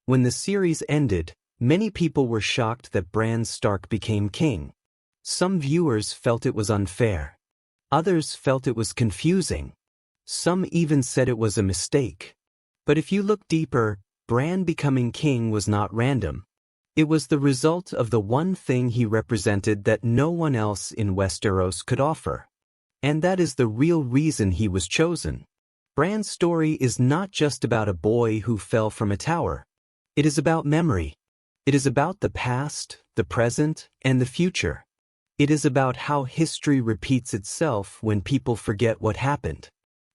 When the series ended, many people were shocked that Bran Stark became king. Some viewers felt it was unfair. Others felt it was confusing. Some even said it was a mistake. But if you look deeper, Bran becoming king was not random. It was the result of the one thing he represented that no one else in Westeros could offer. And that is the real reason he was chosen. Bran's story is not just about a boy who fell from a tower. It is about memory. It is about the past, the present, and the future. It is about how history repeats itself when people forget what happened.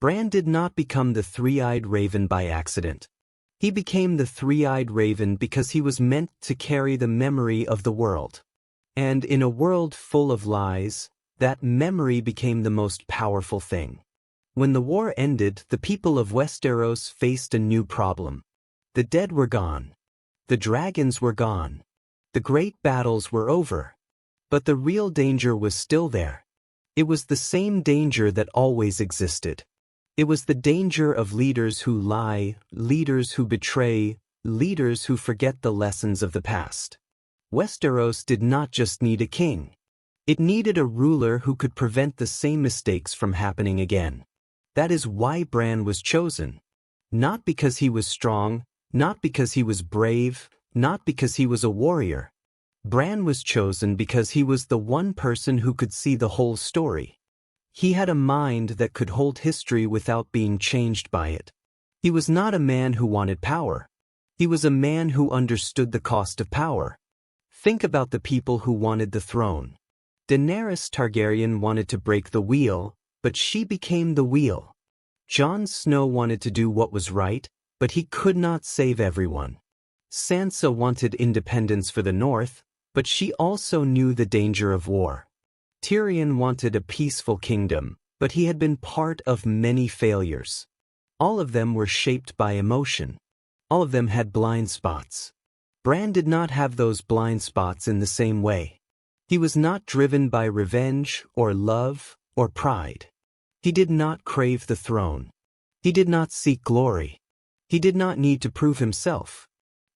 Bran did not become the three-eyed raven by accident. He became the three-eyed raven because he was meant to carry the memory of the world. And in a world full of lies, that memory became the most powerful thing. When the war ended, the people of Westeros faced a new problem. The dead were gone. The dragons were gone. The great battles were over. But the real danger was still there. It was the same danger that always existed. It was the danger of leaders who lie, leaders who betray, leaders who forget the lessons of the past. Westeros did not just need a king. It needed a ruler who could prevent the same mistakes from happening again. That is why Bran was chosen. Not because he was strong, not because he was brave, not because he was a warrior. Bran was chosen because he was the one person who could see the whole story. He had a mind that could hold history without being changed by it. He was not a man who wanted power. He was a man who understood the cost of power. Think about the people who wanted the throne. Daenerys Targaryen wanted to break the wheel, but she became the wheel. Jon Snow wanted to do what was right, but he could not save everyone. Sansa wanted independence for the North, but she also knew the danger of war. Tyrion wanted a peaceful kingdom, but he had been part of many failures. All of them were shaped by emotion. All of them had blind spots. Bran did not have those blind spots in the same way. He was not driven by revenge or love or pride. He did not crave the throne. He did not seek glory. He did not need to prove himself.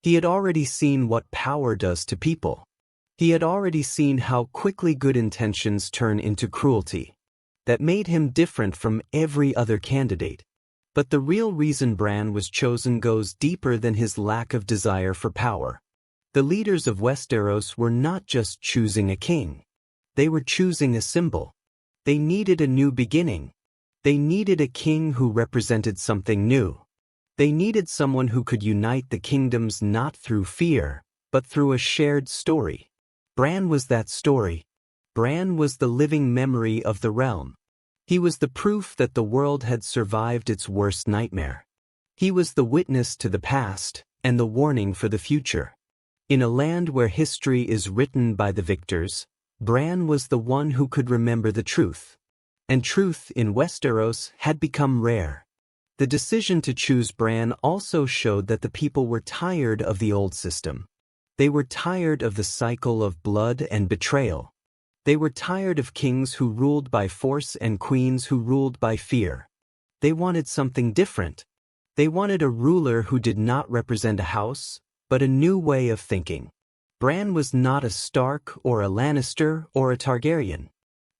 He had already seen what power does to people. He had already seen how quickly good intentions turn into cruelty. That made him different from every other candidate. But the real reason Bran was chosen goes deeper than his lack of desire for power. The leaders of Westeros were not just choosing a king. They were choosing a symbol. They needed a new beginning. They needed a king who represented something new. They needed someone who could unite the kingdoms not through fear, but through a shared story. Bran was that story. Bran was the living memory of the realm. He was the proof that the world had survived its worst nightmare. He was the witness to the past and the warning for the future. In a land where history is written by the victors, Bran was the one who could remember the truth. And truth in Westeros had become rare. The decision to choose Bran also showed that the people were tired of the old system. They were tired of the cycle of blood and betrayal. They were tired of kings who ruled by force and queens who ruled by fear. They wanted something different. They wanted a ruler who did not represent a house, but a new way of thinking. Bran was not a Stark or a Lannister or a Targaryen.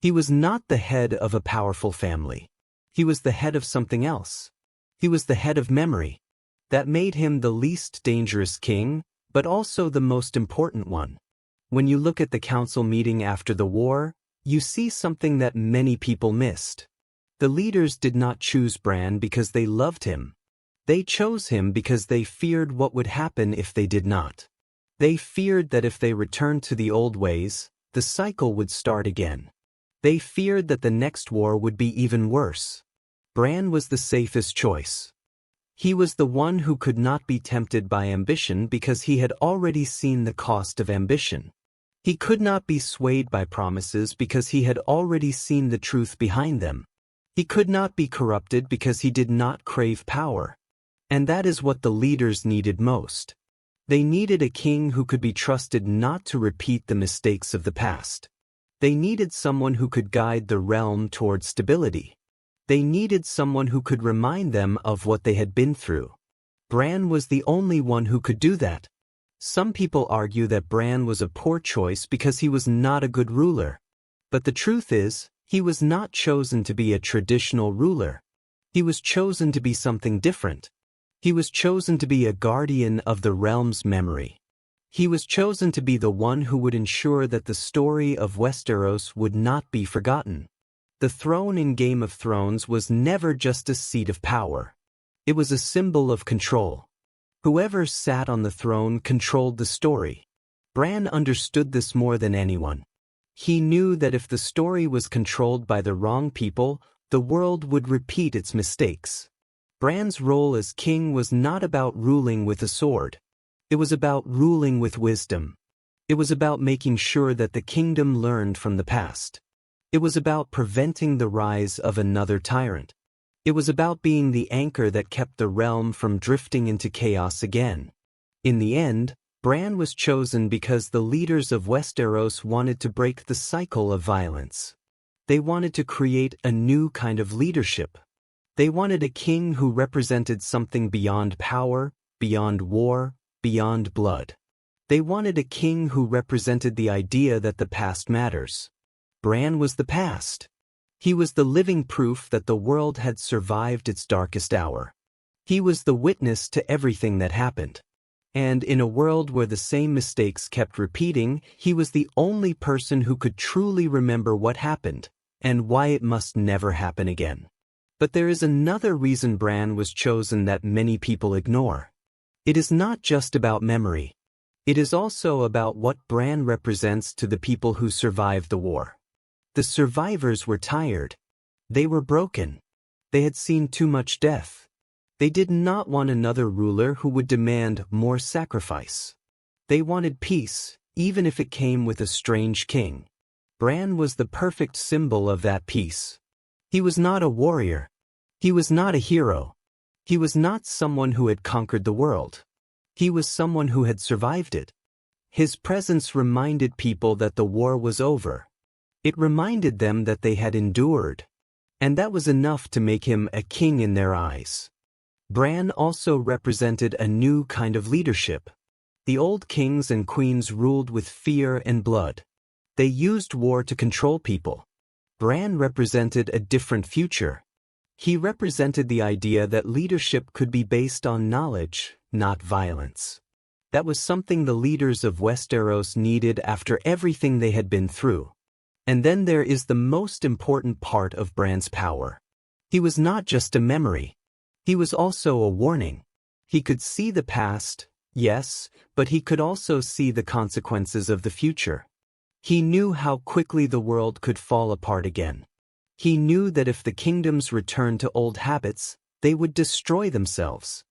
He was not the head of a powerful family. He was the head of something else. He was the head of memory. That made him the least dangerous king, but also the most important one. When you look at the council meeting after the war, you see something that many people missed. The leaders did not choose Bran because they loved him. They chose him because they feared what would happen if they did not. They feared that if they returned to the old ways, the cycle would start again. They feared that the next war would be even worse. Bran was the safest choice. He was the one who could not be tempted by ambition because he had already seen the cost of ambition. He could not be swayed by promises because he had already seen the truth behind them. He could not be corrupted because he did not crave power. And that is what the leaders needed most. They needed a king who could be trusted not to repeat the mistakes of the past. They needed someone who could guide the realm toward stability. They needed someone who could remind them of what they had been through. Bran was the only one who could do that. Some people argue that Bran was a poor choice because he was not a good ruler. But the truth is, he was not chosen to be a traditional ruler. He was chosen to be something different. He was chosen to be a guardian of the realm's memory. He was chosen to be the one who would ensure that the story of Westeros would not be forgotten. The throne in Game of Thrones was never just a seat of power. It was a symbol of control. Whoever sat on the throne controlled the story. Bran understood this more than anyone. He knew that if the story was controlled by the wrong people, the world would repeat its mistakes. Bran's role as king was not about ruling with a sword. It was about ruling with wisdom. It was about making sure that the kingdom learned from the past. It was about preventing the rise of another tyrant. It was about being the anchor that kept the realm from drifting into chaos again. In the end, Bran was chosen because the leaders of Westeros wanted to break the cycle of violence. They wanted to create a new kind of leadership. They wanted a king who represented something beyond power, beyond war, beyond blood. They wanted a king who represented the idea that the past matters. Bran was the past. He was the living proof that the world had survived its darkest hour. He was the witness to everything that happened. And in a world where the same mistakes kept repeating, he was the only person who could truly remember what happened, and why it must never happen again. But there is another reason Bran was chosen that many people ignore. It is not just about memory. It is also about what Bran represents to the people who survived the war. The survivors were tired. They were broken. They had seen too much death. They did not want another ruler who would demand more sacrifice. They wanted peace, even if it came with a strange king. Bran was the perfect symbol of that peace. He was not a warrior. He was not a hero. He was not someone who had conquered the world. He was someone who had survived it. His presence reminded people that the war was over. It reminded them that they had endured. And that was enough to make him a king in their eyes. Bran also represented a new kind of leadership. The old kings and queens ruled with fear and blood. They used war to control people. Bran represented a different future. He represented the idea that leadership could be based on knowledge, not violence. That was something the leaders of Westeros needed after everything they had been through. And then there is the most important part of Bran's power. He was not just a memory. He was also a warning. He could see the past, yes, but he could also see the consequences of the future. He knew how quickly the world could fall apart again. He knew that if the kingdoms returned to old habits, they would destroy themselves.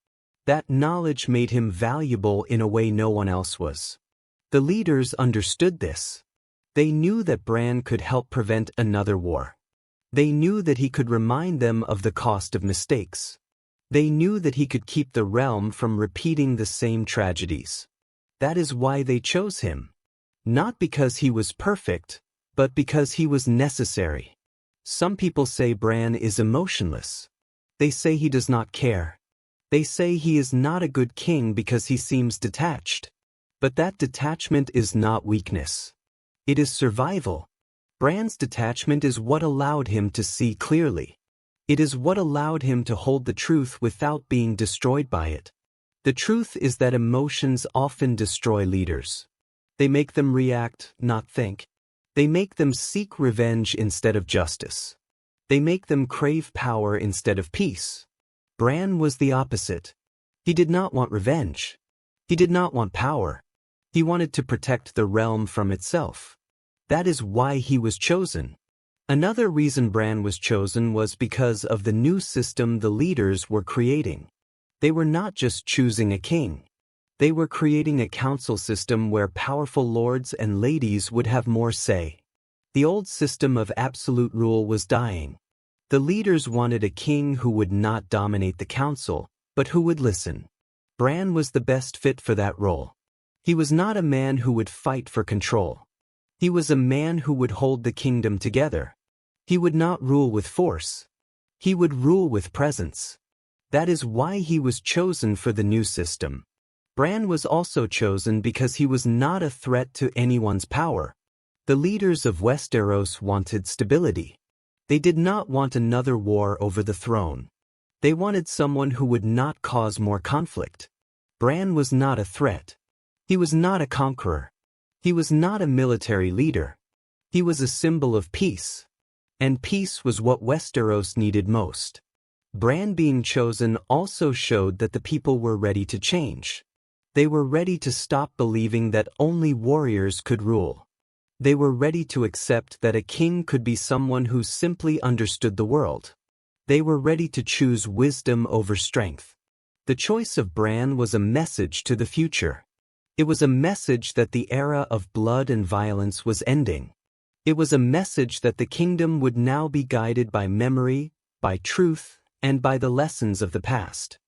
That knowledge made him valuable in a way no one else was. The leaders understood this. They knew that Bran could help prevent another war. They knew that he could remind them of the cost of mistakes. They knew that he could keep the realm from repeating the same tragedies. That is why they chose him. Not because he was perfect, but because he was necessary. Some people say Bran is emotionless. They say he does not care. They say he is not a good king because he seems detached. But that detachment is not weakness. It is survival. Bran's detachment is what allowed him to see clearly. It is what allowed him to hold the truth without being destroyed by it. The truth is that emotions often destroy leaders. They make them react, not think. They make them seek revenge instead of justice. They make them crave power instead of peace. Bran was the opposite. He did not want revenge. He did not want power. He wanted to protect the realm from itself. That is why he was chosen. Another reason Bran was chosen was because of the new system the leaders were creating. They were not just choosing a king. They were creating a council system where powerful lords and ladies would have more say. The old system of absolute rule was dying. The leaders wanted a king who would not dominate the council, but who would listen. Bran was the best fit for that role. He was not a man who would fight for control. He was a man who would hold the kingdom together. He would not rule with force. He would rule with presence. That is why he was chosen for the new system. Bran was also chosen because he was not a threat to anyone's power. The leaders of Westeros wanted stability. They did not want another war over the throne. They wanted someone who would not cause more conflict. Bran was not a threat. He was not a conqueror. He was not a military leader. He was a symbol of peace. And peace was what Westeros needed most. Bran being chosen also showed that the people were ready to change. They were ready to stop believing that only warriors could rule. They were ready to accept that a king could be someone who simply understood the world. They were ready to choose wisdom over strength. The choice of Bran was a message to the future. It was a message that the era of blood and violence was ending. It was a message that the kingdom would now be guided by memory, by truth, and by the lessons of the past.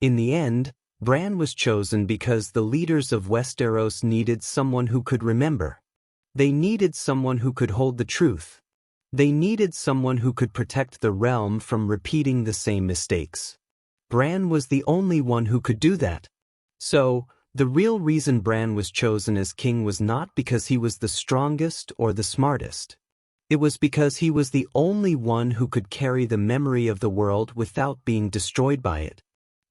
In the end, Bran was chosen because the leaders of Westeros needed someone who could remember. They needed someone who could hold the truth. They needed someone who could protect the realm from repeating the same mistakes. Bran was the only one who could do that. So, the real reason Bran was chosen as king was not because he was the strongest or the smartest. It was because he was the only one who could carry the memory of the world without being destroyed by it.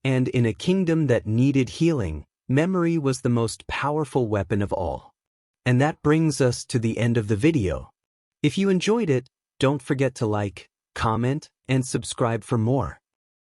And in a kingdom that needed healing, memory was the most powerful weapon of all. And that brings us to the end of the video. If you enjoyed it, don't forget to like, comment, and subscribe for more.